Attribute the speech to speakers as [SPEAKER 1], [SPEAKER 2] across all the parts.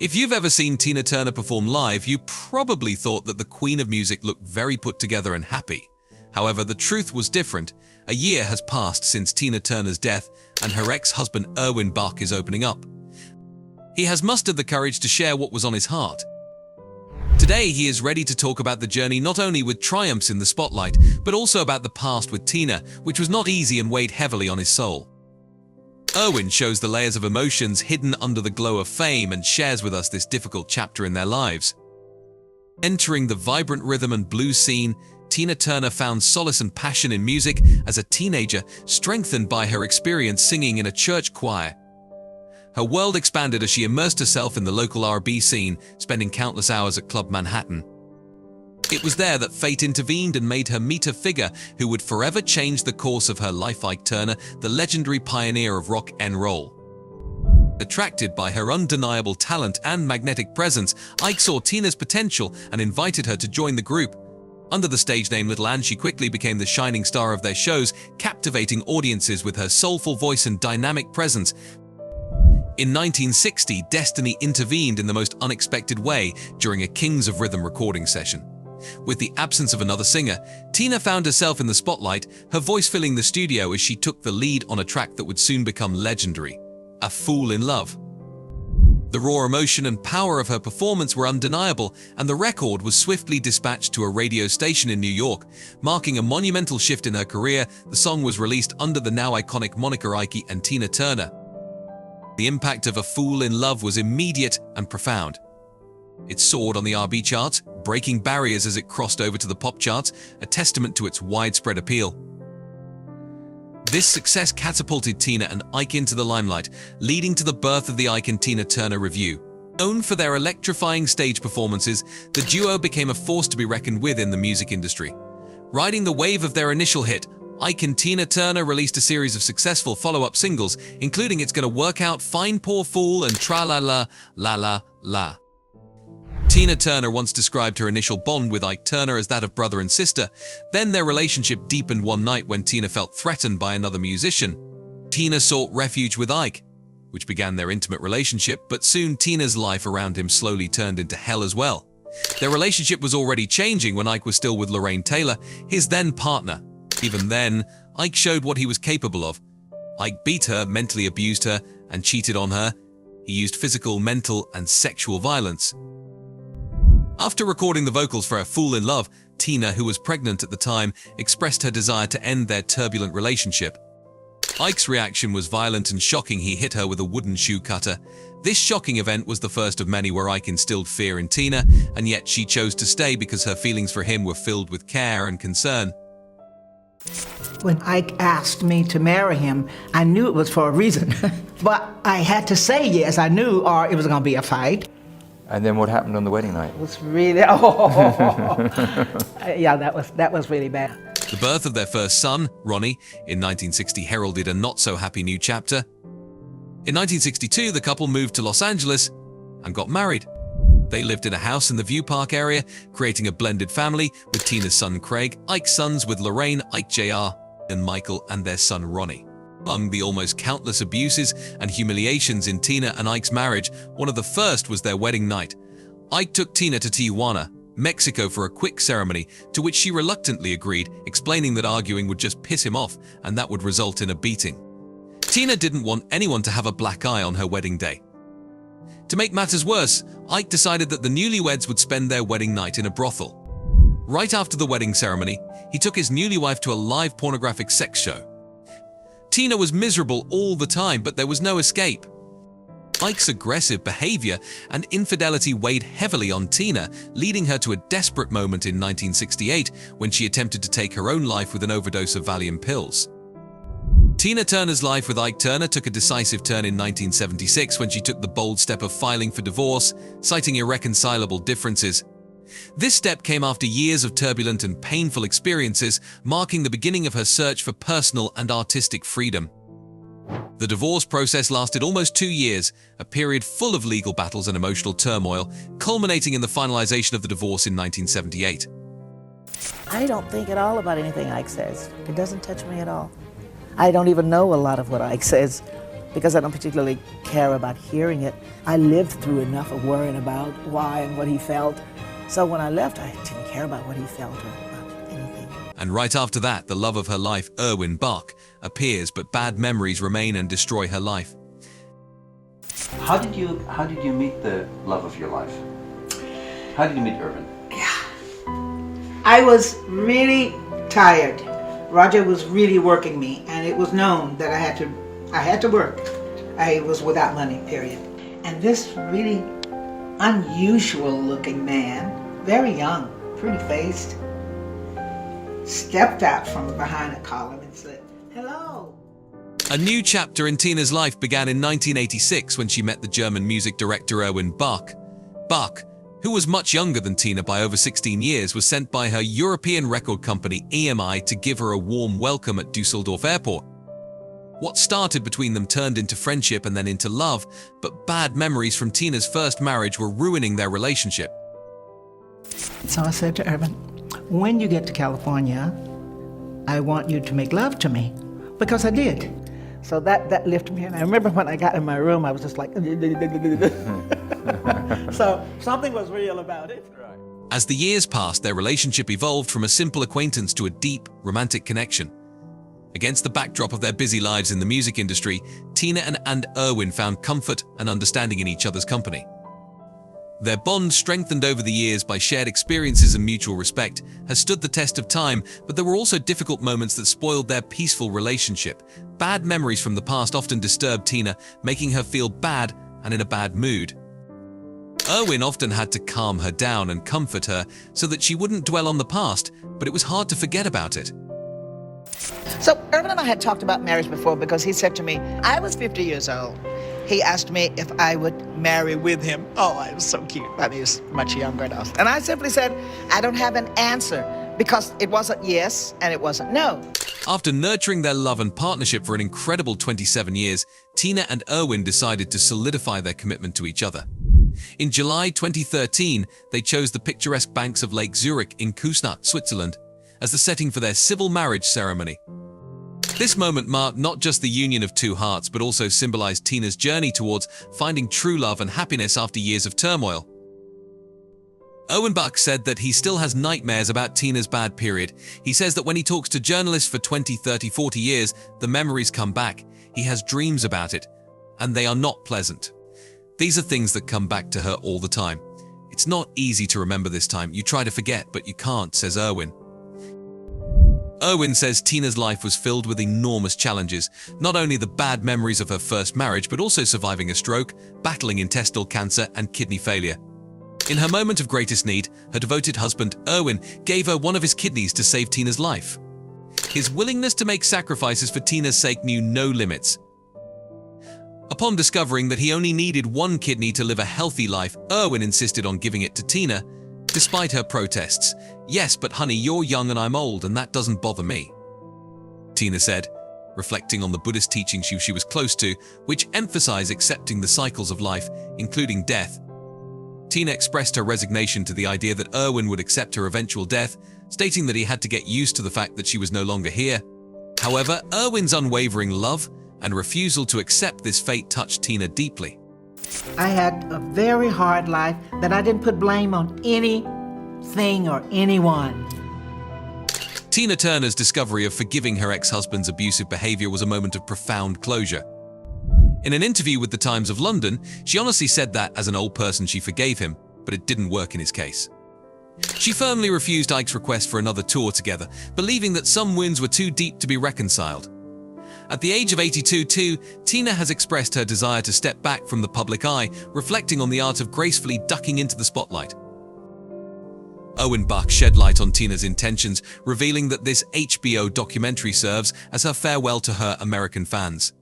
[SPEAKER 1] If you've ever seen Tina Turner perform live, you probably thought that the Queen of Music looked very put together and happy. However, the truth was different. A year has passed since Tina Turner's death, and her ex-husband Erwin Bach is opening up. He has mustered the courage to share what was on his heart. Today, he is ready to talk about the journey not only with triumphs in the spotlight, but also about the past with Tina, which was not easy and weighed heavily on his soul. Erwin shows the layers of emotions hidden under the glow of fame and shares with us this difficult chapter in their lives. Entering the vibrant rhythm and blues scene, Tina Turner found solace and passion in music as a teenager, strengthened by her experience singing in a church choir. Her world expanded as she immersed herself in the local R&B scene, spending countless hours at Club Manhattan. It was there that fate intervened and made her meet a figure who would forever change the course of her life, Ike Turner, the legendary pioneer of rock and roll. Attracted by her undeniable talent and magnetic presence, Ike saw Tina's potential and invited her to join the group. Under the stage name Little Ann, she quickly became the shining star of their shows, captivating audiences with her soulful voice and dynamic presence. In 1960, destiny intervened in the most unexpected way during a Kings of Rhythm recording session. With the absence of another singer, Tina found herself in the spotlight, her voice filling the studio as she took the lead on a track that would soon become legendary, A Fool in Love. The raw emotion and power of her performance were undeniable, and the record was swiftly dispatched to a radio station in New York. Marking a monumental shift in her career, the song was released under the now iconic moniker Ike and Tina Turner. The impact of A Fool in Love was immediate and profound. It soared on the R&B charts, breaking barriers as it crossed over to the pop charts, a testament to its widespread appeal. This success catapulted Tina and Ike into the limelight, leading to the birth of the Ike and Tina Turner Revue. Known for their electrifying stage performances, the duo became a force to be reckoned with in the music industry. Riding the wave of their initial hit, Ike and Tina Turner released a series of successful follow-up singles, including It's Gonna Work Out, Fine Poor Fool, and Tra-La-La, La-La-La. Tina Turner once described her initial bond with Ike Turner as that of brother and sister. Then their relationship deepened one night when Tina felt threatened by another musician. Tina sought refuge with Ike, which began their intimate relationship, but soon Tina's life around him slowly turned into hell as well. Their relationship was already changing when Ike was still with Lorraine Taylor, his then partner. Even then, Ike showed what he was capable of. Ike beat her, mentally abused her, and cheated on her. He used physical, mental, and sexual violence. After recording the vocals for A Fool in Love, Tina, who was pregnant at the time, expressed her desire to end their turbulent relationship. Ike's reaction was violent and shocking. He hit her with a wooden shoe cutter. This shocking event was the first of many where Ike instilled fear in Tina, and yet she chose to stay because her feelings for him were filled with care and concern.
[SPEAKER 2] When Ike asked me to marry him, I knew it was for a reason. But I had to say yes, I knew, or it was going to be a fight.
[SPEAKER 3] And then what happened on the wedding night?
[SPEAKER 2] It was really, yeah, that was really bad.
[SPEAKER 1] The birth of their first son, Ronnie, in 1960 heralded a not-so-happy new chapter. In 1962, the couple moved to Los Angeles and got married. They lived in a house in the View Park area, creating a blended family with Tina's son Craig, Ike's sons with Lorraine, Ike Jr., and Michael, and their son Ronnie. Among the almost countless abuses and humiliations in Tina and Ike's marriage, one of the first was their wedding night. Ike took Tina to Tijuana, Mexico for a quick ceremony, to which she reluctantly agreed, explaining that arguing would just piss him off and that would result in a beating. Tina didn't want anyone to have a black eye on her wedding day. To make matters worse, Ike decided that the newlyweds would spend their wedding night in a brothel. Right after the wedding ceremony, he took his newly wife to a live pornographic sex show. Tina was miserable all the time, but there was no escape. Ike's aggressive behavior and infidelity weighed heavily on Tina, leading her to a desperate moment in 1968 when she attempted to take her own life with an overdose of Valium pills. Tina Turner's life with Ike Turner took a decisive turn in 1976 when she took the bold step of filing for divorce, citing irreconcilable differences. This step came after years of turbulent and painful experiences, marking the beginning of her search for personal and artistic freedom. The divorce process lasted almost 2 years, a period full of legal battles and emotional turmoil, culminating in the finalization of the divorce in 1978.
[SPEAKER 4] I don't think at all about anything Ike says. It doesn't touch me at all. I don't even know a lot of what Ike says because I don't particularly care about hearing it. I lived through enough of worrying about why and what he felt. So when I left, I didn't care about what he felt or about anything.
[SPEAKER 1] And right after that, the love of her life, Erwin Bach, appears, but bad memories remain and destroy her life.
[SPEAKER 5] How did you meet the love of your life? How did you meet Erwin?
[SPEAKER 2] I was really tired. Roger was really working me, and it was known that I had to work. I was without money, period. And this really unusual looking man, very young, pretty faced, stepped out from behind a column and said, "Hello."
[SPEAKER 1] A new chapter in Tina's life began in 1986 when she met the German music director Erwin Bach. Bach, who was much younger than Tina by over 16 years, was sent by her European record company EMI to give her a warm welcome at Dusseldorf Airport. What started between them turned into friendship and then into love, but bad memories from Tina's first marriage were ruining their relationship.
[SPEAKER 2] So I said to Erwin, "When you get to California, I want you to make love to me," because I did. So that lifted me, and I remember when I got in my room, I was just like, so something was real about it.
[SPEAKER 1] As the years passed, their relationship evolved from a simple acquaintance to a deep, romantic connection. Against the backdrop of their busy lives in the music industry, Tina and Erwin found comfort and understanding in each other's company. Their bond, strengthened over the years by shared experiences and mutual respect, has stood the test of time, but there were also difficult moments that spoiled their peaceful relationship. Bad memories from the past often disturbed Tina, making her feel bad and in a bad mood. Erwin often had to calm her down and comfort her so that she wouldn't dwell on the past, but it was hard to forget about it.
[SPEAKER 2] So Erwin and I had talked about marriage before because he said to me, I was 50 years old. He asked me if I would marry with him. Oh, I was so cute. I mean, he was much younger than us. And I simply said, I don't have an answer because it wasn't yes and it wasn't no.
[SPEAKER 1] After nurturing their love and partnership for an incredible 27 years, Tina and Erwin decided to solidify their commitment to each other. In July 2013, they chose the picturesque banks of Lake Zurich in Küsnacht, Switzerland, as the setting for their civil marriage ceremony. This moment marked not just the union of two hearts, but also symbolized Tina's journey towards finding true love and happiness after years of turmoil. Erwin Bach said that he still has nightmares about Tina's bad period. He says that when he talks to journalists for 20, 30, 40 years, the memories come back. He has dreams about it, and they are not pleasant. These are things that come back to her all the time. It's not easy to remember this time. You try to forget, but you can't, says Erwin. Erwin says Tina's life was filled with enormous challenges, not only the bad memories of her first marriage, but also surviving a stroke, battling intestinal cancer and kidney failure. In her moment of greatest need, her devoted husband, Erwin, gave her one of his kidneys to save Tina's life. His willingness to make sacrifices for Tina's sake knew no limits. Upon discovering that he only needed one kidney to live a healthy life, Erwin insisted on giving it to Tina, despite her protests. Yes, but honey, you're young and I'm old, and that doesn't bother me, Tina said, reflecting on the Buddhist teachings she was close to, which emphasize accepting the cycles of life, including death. Tina expressed her resignation to the idea that Erwin would accept her eventual death, stating that he had to get used to the fact that she was no longer here. However, Erwin's unwavering love and refusal to accept this fate touched Tina deeply.
[SPEAKER 2] I had a very hard life that I didn't put blame on anything or anyone.
[SPEAKER 1] Tina Turner's discovery of forgiving her ex-husband's abusive behavior was a moment of profound closure. In an interview with the Times of London, she honestly said that, as an old person, she forgave him, but it didn't work in his case. She firmly refused Ike's request for another tour together, believing that some wounds were too deep to be reconciled. At the age of 82 too, Tina has expressed her desire to step back from the public eye, reflecting on the art of gracefully ducking into the spotlight. Erwin Bach shed light on Tina's intentions, revealing that this HBO documentary serves as her farewell to her American fans.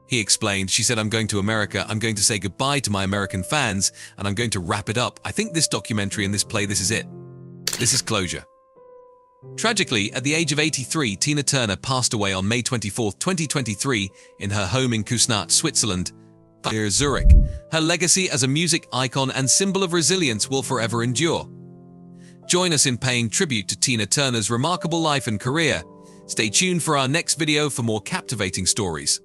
[SPEAKER 1] He explained, she said, I'm going to America, I'm going to say goodbye to my American fans, and I'm going to wrap it up. I think this documentary and this play, this is it. This is closure. Tragically, at the age of 83, Tina Turner passed away on May 24, 2023, in her home in Küsnacht, Switzerland, near Zurich. Her legacy as a music icon and symbol of resilience will forever endure. Join us in paying tribute to Tina Turner's remarkable life and career. Stay tuned for our next video for more captivating stories.